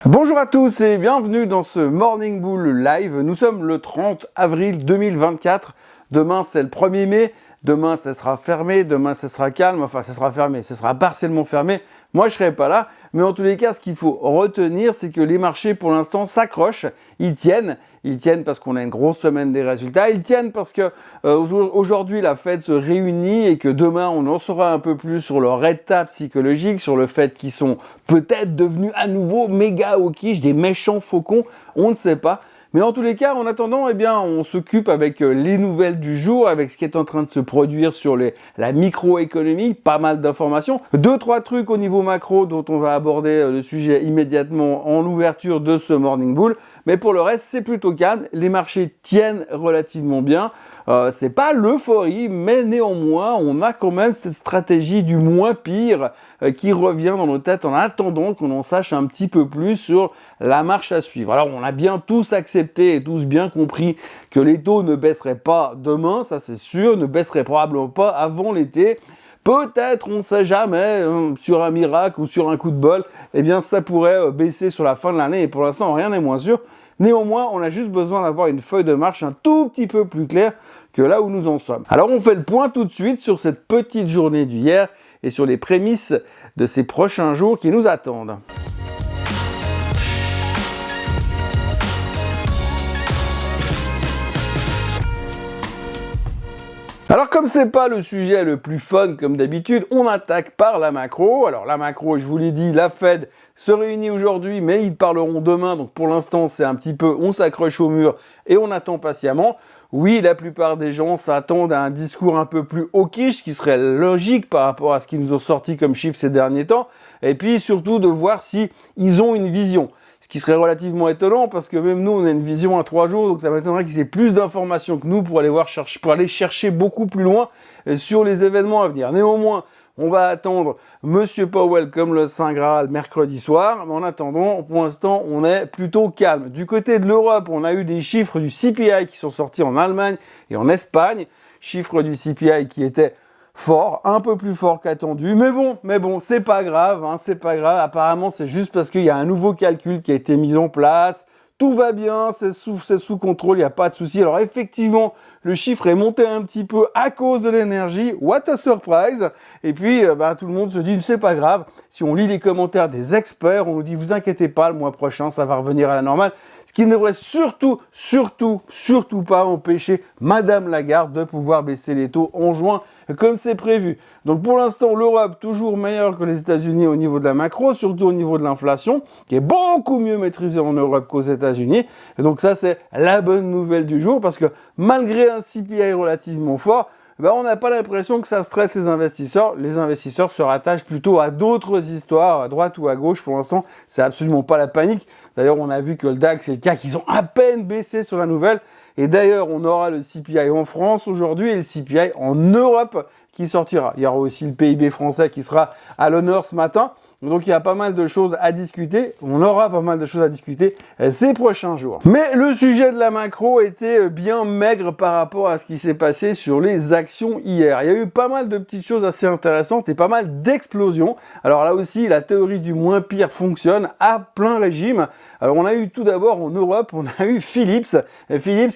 Bonjour à tous et bienvenue dans ce Morning Bull Live. Nous sommes le 30 avril 2024. Demain, c'est le 1er mai. Demain, ça sera fermé. Demain, ça sera calme. Enfin, ça sera fermé. Ça sera partiellement fermé. Moi, je serai pas là. Mais en tous les cas, ce qu'il faut retenir, c'est que les marchés, pour l'instant, s'accrochent. Ils tiennent. Ils tiennent parce qu'on a une grosse semaine des résultats. Ils tiennent parce que aujourd'hui, la Fed se réunit et que demain, on en saura un peu plus sur leur état psychologique, sur le fait qu'ils sont peut-être devenus à nouveau méga hawkish, des méchants faucons. On ne sait pas. Mais en tous les cas, en attendant, eh bien, on s'occupe avec les nouvelles du jour, avec ce qui est en train de se produire sur la microéconomie, pas mal d'informations. 2-3 trucs au niveau macro dont on va aborder le sujet immédiatement en ouverture de ce Morning Bull. Mais pour le reste, c'est plutôt calme. Les marchés tiennent relativement bien. C'est pas l'euphorie, mais néanmoins, on a quand même cette stratégie du moins pire qui revient dans nos têtes en attendant qu'on en sache un petit peu plus sur la marche à suivre. Alors, on a bien tous accepté et tous bien compris que les taux ne baisseraient pas demain, ça c'est sûr, ne baisseraient probablement pas avant l'été. Peut-être, on ne sait jamais, sur un miracle ou sur un coup de bol, eh bien ça pourrait baisser sur la fin de l'année et pour l'instant rien n'est moins sûr. Néanmoins, on a juste besoin d'avoir une feuille de marche un tout petit peu plus claire que là où nous en sommes. Alors on fait le point tout de suite sur cette petite journée d'hier et sur les prémices de ces prochains jours qui nous attendent. Alors comme c'est pas le sujet le plus fun comme d'habitude, on attaque par la macro. Alors la macro, je vous l'ai dit, la Fed se réunit aujourd'hui, mais ils parleront demain. Donc pour l'instant, c'est un petit peu, on s'accroche au mur et on attend patiemment. Oui, la plupart des gens s'attendent à un discours un peu plus hawkish, ce qui serait logique par rapport à ce qu'ils nous ont sorti comme chiffres ces derniers temps. Et puis surtout de voir si ils ont une vision. Ce qui serait relativement étonnant parce que même nous, on a une vision à 3 jours, donc ça m'étonnerait qu'ils aient plus d'informations que nous pour aller chercher beaucoup plus loin sur les événements à venir. Néanmoins, on va attendre Monsieur Powell comme le Saint Graal mercredi soir. Mais en attendant, pour l'instant, on est plutôt calme. Du côté de l'Europe, on a eu des chiffres du CPI qui sont sortis en Allemagne et en Espagne. Chiffres du CPI qui étaient fort, un peu plus fort qu'attendu, mais bon, c'est pas grave, c'est pas grave. Apparemment, c'est juste parce qu'il y a un nouveau calcul qui a été mis en place. Tout va bien, c'est sous contrôle, il n'y a pas de souci. Alors effectivement, le chiffre est monté un petit peu à cause de l'énergie. What a surprise! Et puis, tout le monde se dit, c'est pas grave. Si on lit les commentaires des experts, on nous dit, vous inquiétez pas, le mois prochain, ça va revenir à la normale. Ce qui ne devrait surtout pas empêcher Madame Lagarde de pouvoir baisser les taux en juin, comme c'est prévu. Donc pour l'instant, l'Europe toujours meilleure que les États-Unis au niveau de la macro, surtout au niveau de l'inflation, qui est beaucoup mieux maîtrisée en Europe qu'aux États-Unis. Et donc ça, c'est la bonne nouvelle du jour, parce que malgré un CPI relativement fort, on n'a pas l'impression que ça stresse les investisseurs. Les investisseurs se rattachent plutôt à d'autres histoires, à droite ou à gauche. Pour l'instant, c'est absolument pas la panique. D'ailleurs, on a vu que le DAX et le CAC, ils ont à peine baissé sur la nouvelle. Et d'ailleurs, on aura le CPI en France aujourd'hui et le CPI en Europe qui sortira. Il y aura aussi le PIB français qui sera à l'honneur ce matin. Donc il y a pas mal de choses à discuter, on aura pas mal de choses à discuter ces prochains jours. Mais le sujet de la macro était bien maigre par rapport à ce qui s'est passé sur les actions hier. Il y a eu pas mal de petites choses assez intéressantes et pas mal d'explosions. Alors là aussi, la théorie du moins pire fonctionne à plein régime. Alors on a eu tout d'abord en Europe, on a eu Philips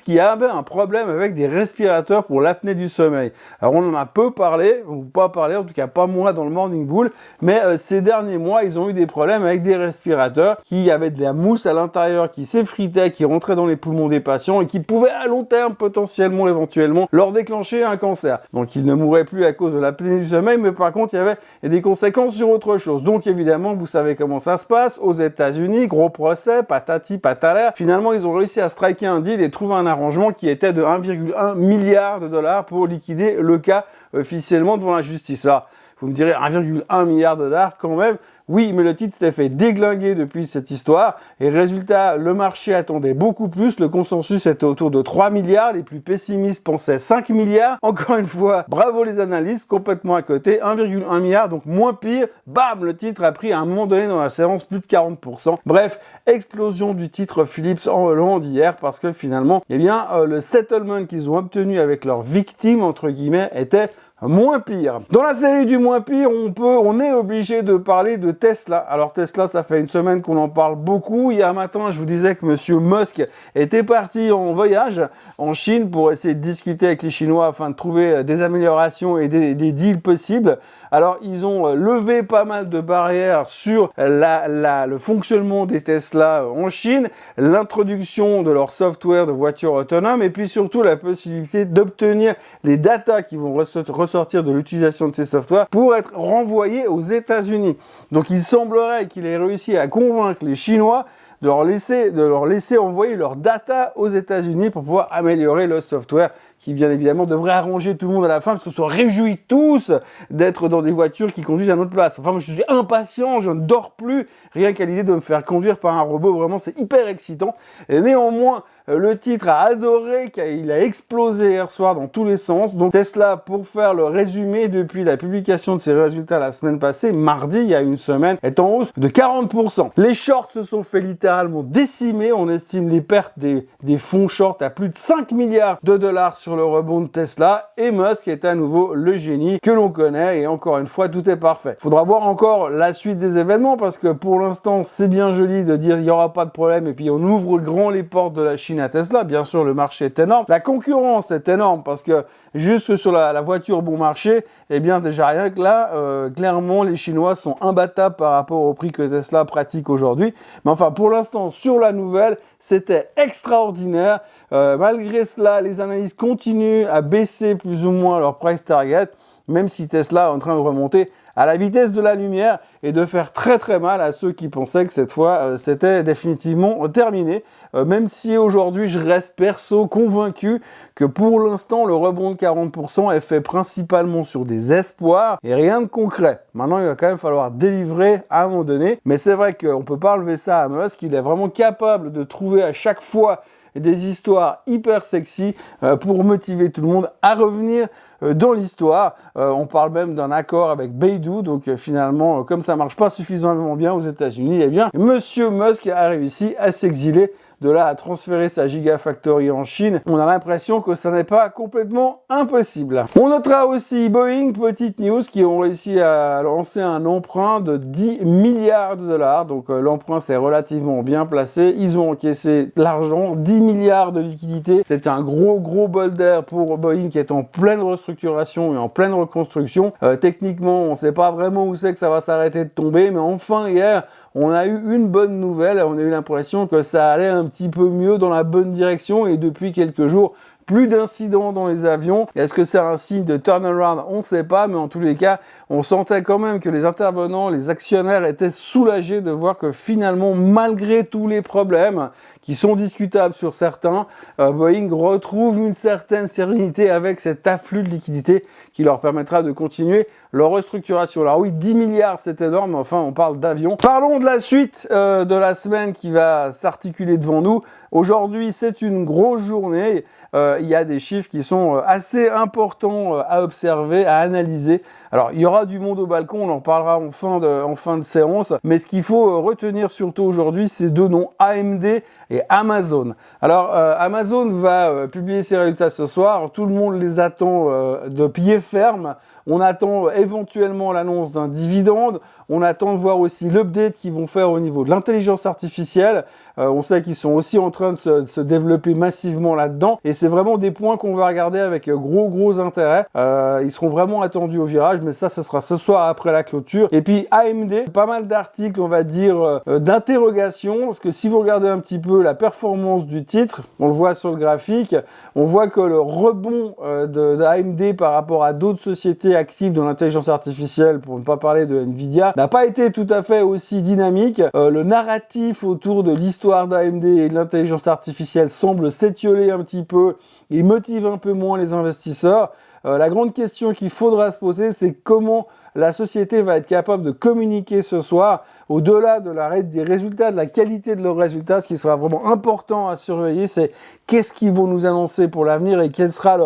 qui avait un problème avec des respirateurs pour l'apnée du sommeil. Alors on en a peu parlé, ou pas parlé, en tout cas pas moi dans le Morning Bull, mais ces derniers mois, ils ont eu des problèmes avec des respirateurs qui avaient de la mousse à l'intérieur, qui s'effritait, qui rentrait dans les poumons des patients et qui pouvaient à long terme, potentiellement, éventuellement, leur déclencher un cancer. Donc ils ne mouraient plus à cause de l'apnée du sommeil, mais par contre, il y avait des conséquences sur autre chose. Donc évidemment, vous savez comment ça se passe. Aux États-Unis, gros procès, patati patala. Finalement, ils ont réussi à striker un deal et trouver un arrangement qui était de 1,1 milliard de dollars pour liquider le cas officiellement devant la justice. Là, vous me direz 1,1 milliard de dollars quand même. Oui, mais le titre s'était fait déglinguer depuis cette histoire. Et résultat, le marché attendait beaucoup plus. Le consensus était autour de 3 milliards. Les plus pessimistes pensaient 5 milliards. Encore une fois, bravo les analystes, complètement à côté. 1,1 milliard, donc moins pire. Bam, le titre a pris à un moment donné dans la séance plus de 40%. Bref, explosion du titre Philips en Hollande hier parce que finalement, le settlement qu'ils ont obtenu avec leurs victimes, entre guillemets, était moins pire. Dans la série du moins pire, on est obligé de parler de Tesla. Alors Tesla, ça fait une semaine qu'on en parle beaucoup. Hier matin, je vous disais que monsieur Musk était parti en voyage en Chine pour essayer de discuter avec les Chinois afin de trouver des améliorations et des deals possibles. Alors, ils ont levé pas mal de barrières sur le fonctionnement des Tesla en Chine, l'introduction de leur software de voitures autonomes et puis surtout la possibilité d'obtenir les datas qui vont ressortir de l'utilisation de ces softwares pour être renvoyés aux États-Unis. Donc, il semblerait qu'il ait réussi à convaincre les Chinois de leur laisser envoyer leurs data aux États-Unis pour pouvoir améliorer le software qui, bien évidemment, devrait arranger tout le monde à la fin parce qu'on se réjouit tous d'être dans des voitures qui conduisent à notre place. Enfin, moi, je suis impatient, je ne dors plus, rien qu'à l'idée de me faire conduire par un robot. Vraiment, c'est hyper excitant. Et néanmoins, le titre a adoré, il a explosé hier soir dans tous les sens. Donc Tesla, pour faire le résumé, depuis la publication de ses résultats la semaine passée, mardi, il y a une semaine, est en hausse de 40%. Les shorts se sont fait littéralement décimer. On estime les pertes des fonds short à plus de 5 milliards de dollars sur le rebond de Tesla. Et Musk est à nouveau le génie que l'on connaît. Et encore une fois, tout est parfait. Il faudra voir encore la suite des événements parce que pour l'instant, c'est bien joli de dire il n'y aura pas de problème et puis on ouvre grand les portes de la Chine à Tesla. Bien sûr, le marché est énorme. La concurrence est énorme parce que juste sur la voiture bon marché, eh bien déjà rien que là, clairement, les Chinois sont imbattables par rapport au prix que Tesla pratique aujourd'hui. Mais enfin, pour l'instant, sur la nouvelle, c'était extraordinaire. Malgré cela, les analystes continuent à baisser plus ou moins leur price target, même si Tesla est en train de remonter à la vitesse de la lumière et de faire très très mal à ceux qui pensaient que cette fois c'était définitivement terminé. Même si aujourd'hui je reste perso convaincu que pour l'instant le rebond de 40% est fait principalement sur des espoirs et rien de concret. Maintenant il va quand même falloir délivrer à un moment donné, mais c'est vrai qu'on peut pas enlever ça à Musk, il est vraiment capable de trouver à chaque fois des histoires hyper sexy pour motiver tout le monde à revenir dans l'histoire. On parle même d'un accord avec Baidu, donc finalement, comme ça marche pas suffisamment bien aux États-Unis, eh bien, monsieur Musk a réussi à s'exiler. De là à transférer sa Gigafactory en Chine, on a l'impression que ça n'est pas complètement impossible. On notera aussi Boeing, petite news, qui ont réussi à lancer un emprunt de 10 milliards de dollars. Donc l'emprunt s'est relativement bien placé. Ils ont encaissé de l'argent, 10 milliards de liquidités. C'est un gros bol d'air pour Boeing qui est en pleine restructuration et en pleine reconstruction. Techniquement, on ne sait pas vraiment où c'est que ça va s'arrêter de tomber, mais enfin hier, on a eu une bonne nouvelle, on a eu l'impression que ça allait un petit peu mieux dans la bonne direction et depuis quelques jours, plus d'incidents dans les avions. Est-ce que c'est un signe de turnaround? On ne sait pas, mais en tous les cas, on sentait quand même que les intervenants, les actionnaires étaient soulagés de voir que finalement, malgré tous les problèmes qui sont discutables sur certains, Boeing retrouve une certaine sérénité avec cet afflux de liquidités qui leur permettra de continuer leur restructuration. Alors oui, 10 milliards, c'est énorme, mais enfin, on parle d'avions. Parlons de la suite de la semaine qui va s'articuler devant nous. Aujourd'hui, c'est une grosse journée. Il y a des chiffres qui sont assez importants à observer, à analyser. Alors, il y aura du monde au balcon, on en parlera en fin de séance. Mais ce qu'il faut retenir surtout aujourd'hui, c'est deux noms, AMD et Amazon. Alors, Amazon va publier ses résultats ce soir. Tout le monde les attend de pied ferme. On attend éventuellement l'annonce d'un dividende. On attend de voir aussi l'update qu'ils vont faire au niveau de l'intelligence artificielle. On sait qu'ils sont aussi en train de se développer massivement là-dedans. Et c'est vraiment des points qu'on va regarder avec gros intérêt. Ils seront vraiment attendus au virage, mais ça sera ce soir après la clôture. Et puis AMD, pas mal d'articles, on va dire, d'interrogation. Parce que si vous regardez un petit peu la performance du titre, on le voit sur le graphique, on voit que le rebond d'AMD par rapport à d'autres sociétés actives dans l'intelligence artificielle, pour ne pas parler de Nvidia, n'a pas été tout à fait aussi dynamique. Le narratif autour de l'histoire d'AMD et de l'intelligence artificielle semble s'étioler un petit peu et motive un peu moins les investisseurs. La grande question qu'il faudra se poser, c'est comment la société va être capable de communiquer ce soir, au-delà de des résultats, de la qualité de leurs résultats, ce qui sera vraiment important à surveiller, c'est qu'est-ce qu'ils vont nous annoncer pour l'avenir et quel sera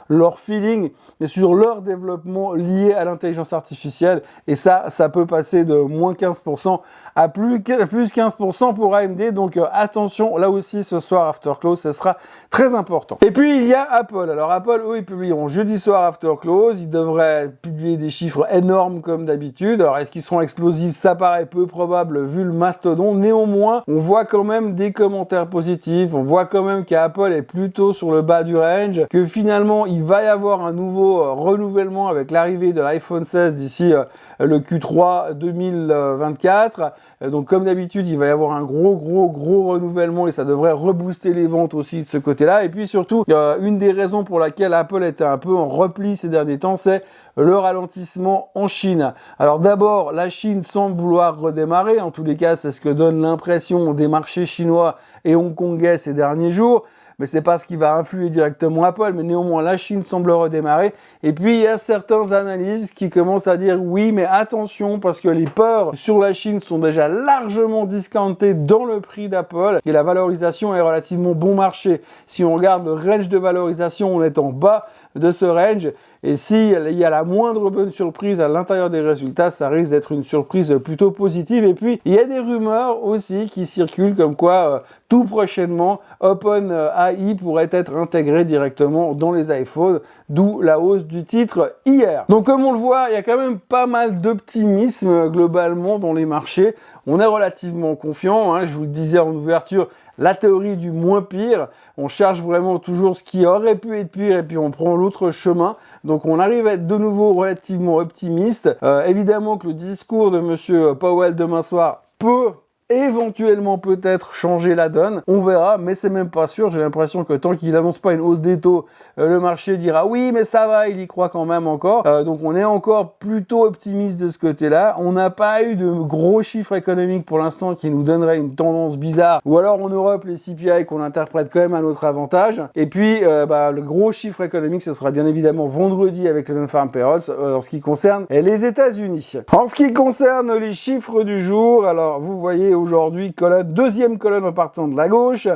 leur feeling sur leur développement lié à l'intelligence artificielle. Et ça peut passer de moins 15% à plus 15% pour AMD. Donc attention, là aussi ce soir after close, ça sera très important. Et puis il y a Apple. Alors Apple, eux, ils publieront jeudi soir after close. Ils devraient publier des chiffres énormes comme d'habitude. Alors est-ce qu'ils seront explosifs? Ça paraît peu probable vu le mastodon. Néanmoins, on voit quand même des commentaires positifs. On voit quand même qu'Apple est plutôt sur le bas du range, que finalement il va y avoir un nouveau renouvellement avec l'arrivée de l'iPhone 16 d'ici le Q3 2024. Donc comme d'habitude, il va y avoir un gros renouvellement et ça devrait rebooster les ventes aussi de ce côté-là. Et puis surtout, une des raisons pour laquelle Apple était un peu en repli ces derniers temps, c'est le ralentissement en Chine. Alors d'abord, la Chine semble vouloir redémarrer. En tous les cas, c'est ce que donne l'impression des marchés chinois et hongkongais ces derniers jours. Mais c'est pas ce qui va influer directement Apple, mais néanmoins la Chine semble redémarrer. Et puis il y a certains analystes qui commencent à dire oui, mais attention parce que les peurs sur la Chine sont déjà largement discountées dans le prix d'Apple et la valorisation est relativement bon marché. Si on regarde le range de valorisation, on est en bas de ce range. Et s'il y a la moindre bonne surprise à l'intérieur des résultats, ça risque d'être une surprise plutôt positive. Et puis, il y a des rumeurs aussi qui circulent comme quoi tout prochainement, OpenAI pourrait être intégré directement dans les iPhones, d'où la hausse du titre hier. Donc comme on le voit, il y a quand même pas mal d'optimisme globalement dans les marchés. On est relativement confiant, hein, je vous le disais en ouverture, la théorie du moins pire. On cherche vraiment toujours ce qui aurait pu être pire et puis on prend l'autre chemin. Donc on arrive à être de nouveau relativement optimiste. Évidemment que le discours de Monsieur Powell demain soir peut éventuellement peut-être changer la donne, on verra, mais c'est même pas sûr. J'ai l'impression que tant qu'il n'annonce pas une hausse des taux, le marché dira oui, mais ça va, il y croit quand même encore. Donc on est encore plutôt optimiste de ce côté-là. On n'a pas eu de gros chiffres économiques pour l'instant qui nous donneraient une tendance bizarre, ou alors en Europe les CPI qu'on interprète quand même à notre avantage. Et puis le gros chiffre économique, ce sera bien évidemment vendredi avec le Non-Farm Payrolls en ce qui concerne les États-Unis. En ce qui concerne les chiffres du jour, alors vous voyez aujourd'hui deuxième colonne en partant de la gauche.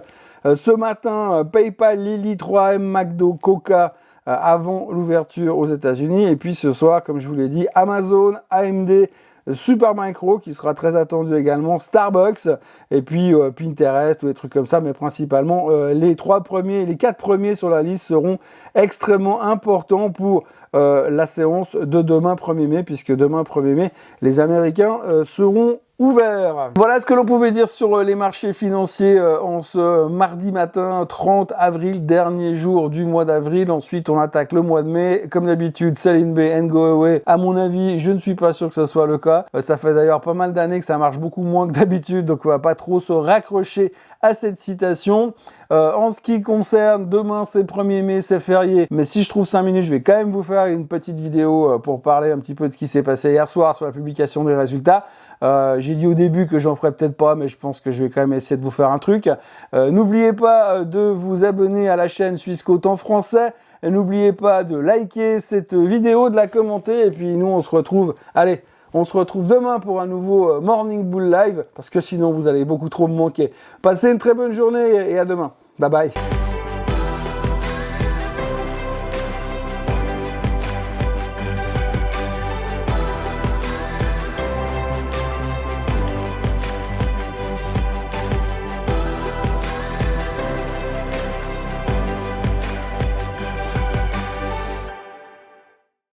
Ce matin, PayPal, Lilly, 3M, McDo, Coca avant l'ouverture aux États-Unis. Et puis ce soir, comme je vous l'ai dit, Amazon, AMD, Supermicro qui sera très attendu également, Starbucks et puis Pinterest ou des trucs comme ça, mais principalement les quatre premiers sur la liste seront extrêmement importants pour la séance de demain 1er mai, puisque demain 1er mai, les Américains seront ouverts. Voilà ce que l'on pouvait dire sur les marchés financiers en ce mardi matin 30 avril, dernier jour du mois d'avril. Ensuite, on attaque le mois de mai. Comme d'habitude, sell in Bay and go away. À mon avis, je ne suis pas sûr que ce soit le cas. Ça fait d'ailleurs pas mal d'années que ça marche beaucoup moins que d'habitude, donc on va pas trop se raccrocher à cette citation. En ce qui concerne demain, c'est 1er mai, c'est férié. Mais si je trouve 5 minutes, je vais quand même vous faire une petite vidéo pour parler un petit peu de ce qui s'est passé hier soir sur la publication des résultats. J'ai dit au début que j'en ferais peut-être pas, mais je pense que je vais quand même essayer de vous faire un truc. N'oubliez pas de vous abonner à la chaîne Swissquote en français. N'oubliez pas de liker cette vidéo, de la commenter. Et puis nous, on se retrouve demain pour un nouveau Morning Bull Live, parce que sinon vous allez beaucoup trop me manquer. Passez une très bonne journée et à demain. Bye bye.